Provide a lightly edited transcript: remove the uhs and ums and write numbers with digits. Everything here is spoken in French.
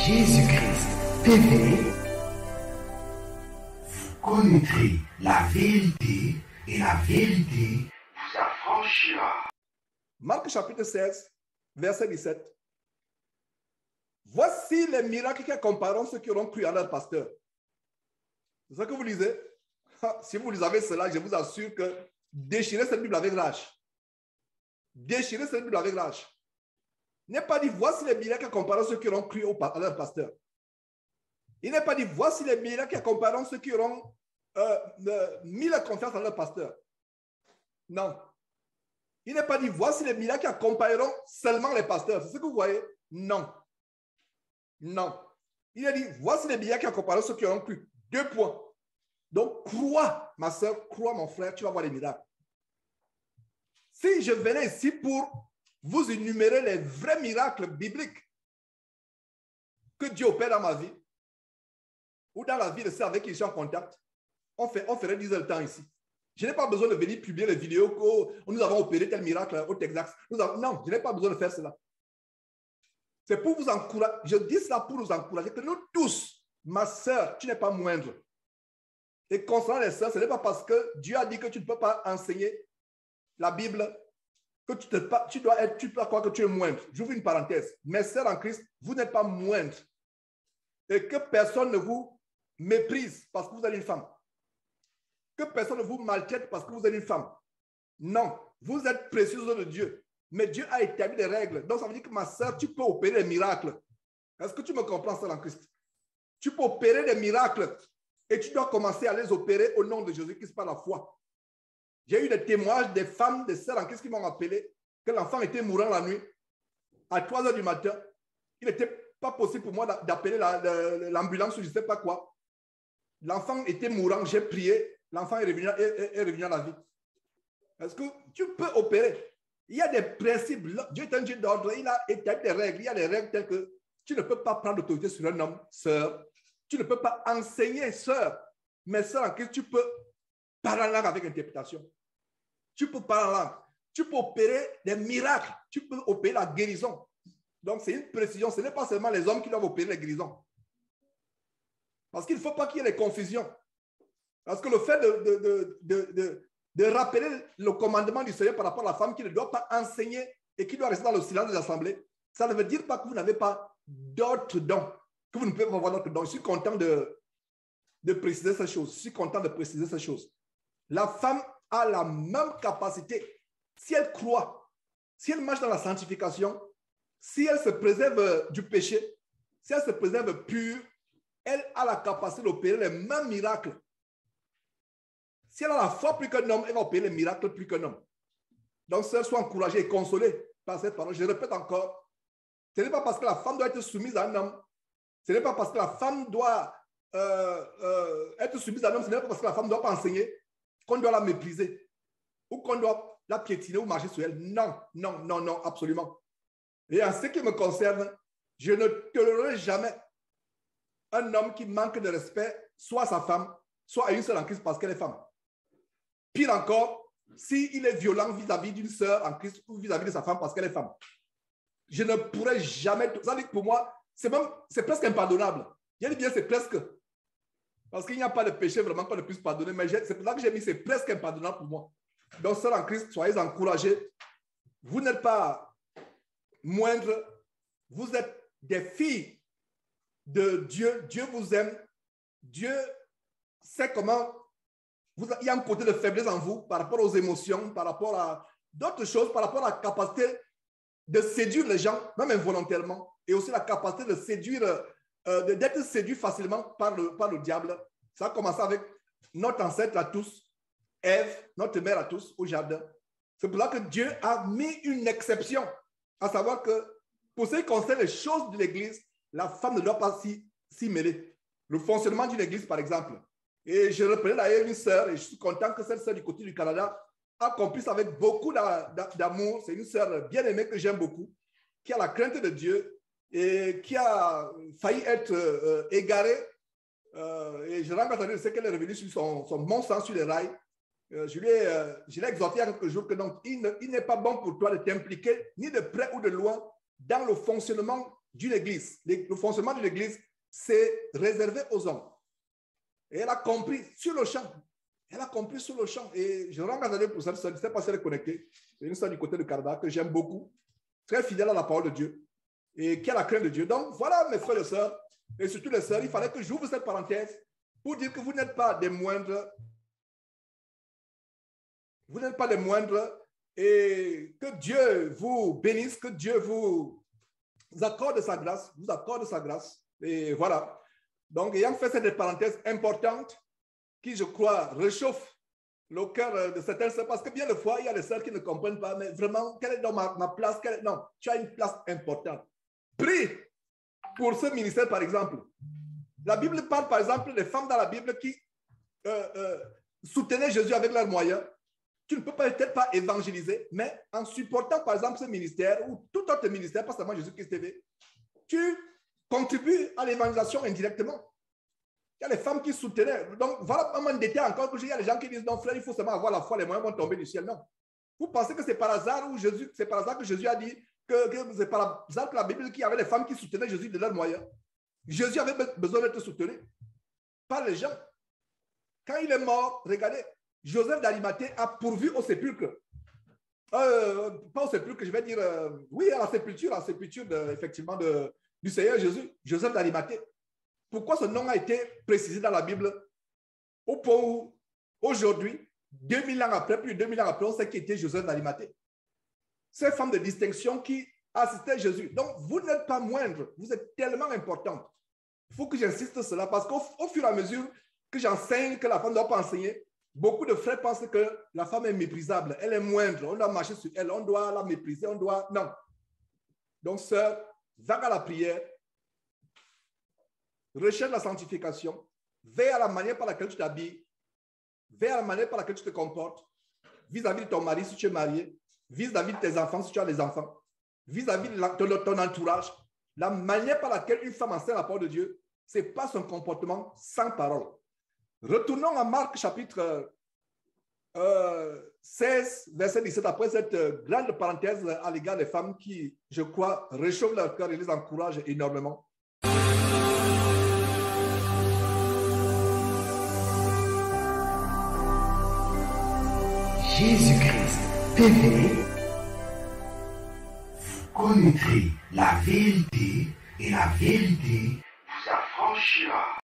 Jésus-Christ TV, vous connaîtrez la vérité et la vérité vous affranchira. Marc chapitre 16, verset 17. Voici les miracles qui accompagneront ceux qui auront cru à leur pasteur. C'est ça que vous lisez? Si vous lisez cela, je vous assure que déchirez cette Bible avec rage. Déchirez cette Bible avec rage. Il n'est pas dit, voici les miracles qui accompagneront ceux qui auront cru à leur pasteur. Il n'est pas dit, voici les miracles qui accompagneront ceux qui auront mis la confiance en leur pasteur. Non. Il n'est pas dit, voici les miracles qui accompagneront seulement les pasteurs. C'est ce que vous voyez? Non. Non. Il a dit, voici les miracles qui accompagneront ceux qui auront cru. 2 points. Donc, crois, ma soeur, crois, mon frère, tu vas voir les miracles. Si je venais ici pour vous énumérer les vrais miracles bibliques que Dieu opère dans ma vie, ou dans la vie de ceux avec qui je suis en contact, on ferait 10 heures de temps ici. Je n'ai pas besoin de venir publier les vidéos où nous avons opéré tel miracle au Texas. Non, je n'ai pas besoin de faire cela. C'est pour vous encourager. Je dis cela pour nous encourager que nous tous, ma soeur, tu n'es pas moindre. Et concernant les sœurs, ce n'est pas parce que Dieu a dit que tu ne peux pas enseigner la Bible que tu dois croire que tu es moindre. J'ouvre une parenthèse. Mes sœurs en Christ, vous n'êtes pas moindre. Et que personne ne vous méprise parce que vous êtes une femme. Que personne ne vous maltraite parce que vous êtes une femme. Non, vous êtes précieuse de Dieu. Mais Dieu a établi des règles. Donc ça veut dire que ma soeur, tu peux opérer des miracles. Est-ce que tu me comprends, sœur en Christ? Tu peux opérer des miracles et tu dois commencer à les opérer au nom de Jésus-Christ par la foi. J'ai eu des témoignages des femmes, des sœurs en Christ qui m'ont appelé que l'enfant était mourant la nuit à 3 heures du matin. Il n'était pas possible pour moi d'appeler l'ambulance ou je ne sais pas quoi. L'enfant était mourant, j'ai prié, l'enfant est revenu à la vie. Est-ce que tu peux opérer? Il y a des principes. Dieu est un Dieu d'ordre, il a établi des règles. Il y a des règles telles que tu ne peux pas prendre l'autorité sur un homme, sœur. Tu ne peux pas enseigner, sœur. Mais sœur en Christ, tu peux parler en langue avec interprétation. Tu peux parler en langue. Tu peux opérer des miracles. Tu peux opérer la guérison. Donc, c'est une précision. Ce n'est pas seulement les hommes qui doivent opérer la guérison. Parce qu'il ne faut pas qu'il y ait des confusions. Parce que le fait de rappeler le commandement du Seigneur par rapport à la femme qui ne doit pas enseigner et qui doit rester dans le silence de l'assemblée, ça ne veut dire pas que vous n'avez pas d'autres dons, que vous ne pouvez pas avoir d'autres dons. Je suis content de préciser ces choses. Je suis content de préciser ces choses. La femme a la même capacité. Si elle croit, si elle marche dans la sanctification, si elle se préserve du péché, si elle se préserve pure, elle a la capacité d'opérer les mêmes miracles. Si elle a la foi plus qu'un homme, elle va opérer les miracles plus qu'un homme. Donc, sœurs, soient encouragées et consolées par cette parole. Je répète encore, ce n'est pas parce que la femme doit être soumise à un homme, ce n'est pas parce que la femme doit être soumise à un homme, ce n'est pas parce que la femme ne doit pas enseigner qu'on doit la mépriser ou qu'on doit la piétiner ou marcher sur elle. Non, non, non, non, absolument. Et en ce qui me concerne, je ne tolérerai jamais un homme qui manque de respect, soit à sa femme, soit à une sœur en Christ parce qu'elle est femme. Pire encore, s'il est violent vis-à-vis d'une sœur en Christ ou vis-à-vis de sa femme parce qu'elle est femme. Je ne pourrais jamais... Ça dit que pour moi, c'est presque impardonnable. Je dis bien c'est presque. Parce qu'il n'y a pas de péché vraiment qu'on ne puisse pardonner. Mais c'est pour ça que j'ai mis c'est presque impardonnable pour moi. Donc, sœurs en Christ, soyez encouragés. Vous n'êtes pas moindres. Vous êtes des filles de Dieu. Dieu vous aime. Dieu sait comment... il y a un côté de faiblesse en vous par rapport aux émotions, par rapport à d'autres choses, par rapport à la capacité de séduire les gens, même involontairement, et aussi la capacité de séduire, d'être séduit facilement par le diable. Ça a commencé avec notre ancêtre à tous, Ève, notre mère à tous, au jardin. C'est pour ça que Dieu a mis une exception, à savoir que pour ce qui concerne les choses de l'Église, la femme ne doit pas s'y mêler. Le fonctionnement d'une Église, par exemple. Et je reprenais d'ailleurs une sœur, et je suis content que cette sœur du côté du Canada a compris ça avec beaucoup d'amour. C'est une sœur bien aimée que j'aime beaucoup, qui a la crainte de Dieu et qui a failli être égarée. Et je rencontre, je sais qu'elle est revenue sur son bon sens sur les rails. Je l'ai exhorté il y a quelques jours que donc, il n'est pas bon pour toi de t'impliquer, ni de près ou de loin, dans le fonctionnement d'une église, le fonctionnement d'une église, c'est réservé aux hommes. Et elle a compris sur le champ. Elle a compris sur le champ. Et je rends grâce à Dieu pour ça. Je ne sais pas si elle est connectée. C'est une sœur du côté de Canada que j'aime beaucoup. Très fidèle à la parole de Dieu. Et qui a la crainte de Dieu. Donc voilà mes frères et sœurs. Et surtout les sœurs, il fallait que j'ouvre cette parenthèse pour dire que vous n'êtes pas des moindres. Vous n'êtes pas des moindres. Et que Dieu vous bénisse. Que Dieu vous accorde sa grâce. Vous accorde sa grâce. Et voilà. Donc, ayant fait cette parenthèse importante, qui, je crois, réchauffe le cœur de certaines sœurs, parce que bien des fois, il y a des sœurs qui ne comprennent pas, mais vraiment, quelle est donc ma place? Non, tu as une place importante. Prie pour ce ministère, par exemple. La Bible parle, par exemple, des femmes dans la Bible qui soutenaient Jésus avec leurs moyens. Tu ne peux peut-être pas évangéliser, mais en supportant, par exemple, ce ministère ou tout autre ministère, pas seulement Jésus-Christ TV, tu contribuent à l'évangélisation indirectement. Il y a les femmes qui soutenaient. Donc, voilà un détail encore que il y a les gens qui disent non, frère, il faut seulement avoir la foi, les moyens vont tomber du ciel. Non. Vous pensez que c'est par hasard que Jésus a dit que c'est par hasard que la Bible qu'il y avait les femmes qui soutenaient Jésus de leurs moyens. Jésus avait besoin d'être soutenu par les gens. Quand il est mort, regardez, Joseph d'Arimathée a pourvu au sépulcre. Pas au sépulcre, je vais dire, oui, à la sépulture effectivement du Seigneur Jésus, Joseph d'Arimathée. Pourquoi ce nom a été précisé dans la Bible au point où, aujourd'hui, 2000 ans après, plus de 2000 ans après, on sait qui était Joseph d'Arimathée. Cette femme de distinction qui assistait Jésus. Donc, vous n'êtes pas moindre, vous êtes tellement importante. Il faut que j'insiste sur cela parce qu'au fur et à mesure que j'enseigne que la femme ne doit pas enseigner, beaucoup de frères pensent que la femme est méprisable, elle est moindre, on doit marcher sur elle, on doit la mépriser, on doit... Non. Donc, sœur, va à la prière, recherche la sanctification, veille à la manière par laquelle tu t'habilles, veille à la manière par laquelle tu te comportes, vis-à-vis de ton mari si tu es marié, vis-à-vis de tes enfants si tu as des enfants, vis-à-vis de ton entourage. La manière par laquelle une femme enseigne la parole de Dieu, ce n'est pas son comportement sans parole. Retournons à Marc chapitre 16, verset 17, après cette grande parenthèse à l'égard des femmes qui, je crois, réchauffent leur cœur et les encouragent énormément. Jésus-Christ TV, vous connaîtrez la vérité et la vérité vous affranchira.